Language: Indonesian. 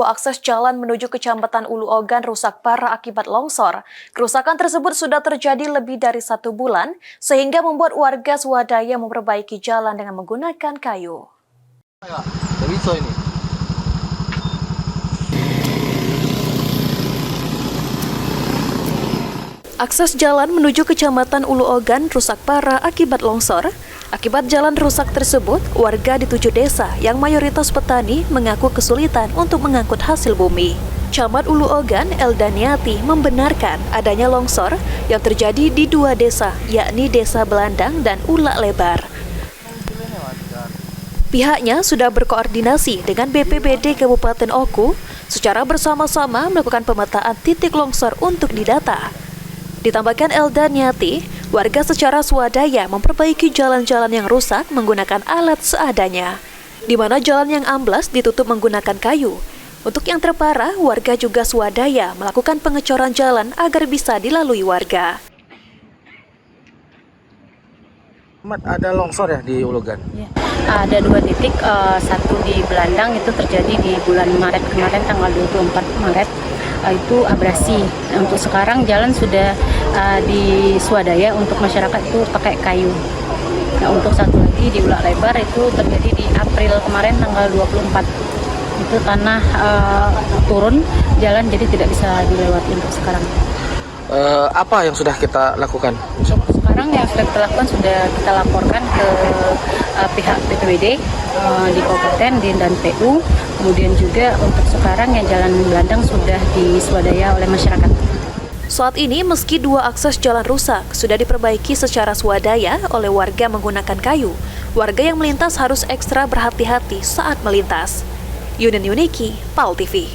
dua akses jalan menuju Kecamatan Ulu Ogan rusak parah akibat longsor. Kerusakan tersebut sudah terjadi lebih dari 1 bulan, sehingga membuat warga swadaya memperbaiki jalan dengan menggunakan kayu. Bisa ini. Akses jalan menuju Kecamatan Ulu Ogan rusak parah akibat longsor. Akibat jalan rusak tersebut, warga di 7 desa yang mayoritas petani mengaku kesulitan untuk mengangkut hasil bumi. Camat Ulu Ogan, Eldaniati, membenarkan adanya longsor yang terjadi di 2 desa, yakni Desa Belandang dan Ulak Lebar. Pihaknya sudah berkoordinasi dengan BPBD Kabupaten Oku secara bersama-sama melakukan pemetaan titik longsor untuk didata. Ditambahkan Eldaniati, warga secara swadaya memperbaiki jalan-jalan yang rusak menggunakan alat seadanya, di mana jalan yang amblas ditutup menggunakan kayu. Untuk yang terparah, warga juga swadaya melakukan pengecoran jalan agar bisa dilalui warga. Ada longsor ya di Ulu Ogan? Ya, ada 2 titik, satu di Belandang itu terjadi di bulan Maret kemarin, tanggal 24 Maret. Itu abrasi. Untuk sekarang jalan sudah di swadaya untuk masyarakat itu pakai kayu. Nah, untuk satu lagi di Ulak Lebar itu terjadi di April kemarin tanggal 24. Itu tanah turun jalan jadi tidak bisa dilewati untuk sekarang. Apa yang sudah kita lakukan? Untuk sekarang yang sudah kita lakukan sudah kita laporkan ke pihak BPBD di Kabupaten dan PU. Kemudian juga untuk sekarang yang jalan Belandang sudah diswadaya oleh masyarakat. Saat ini meski 2 akses jalan rusak sudah diperbaiki secara swadaya oleh warga menggunakan kayu, warga yang melintas harus ekstra berhati-hati saat melintas. Yunin Yuniki, PAL TV.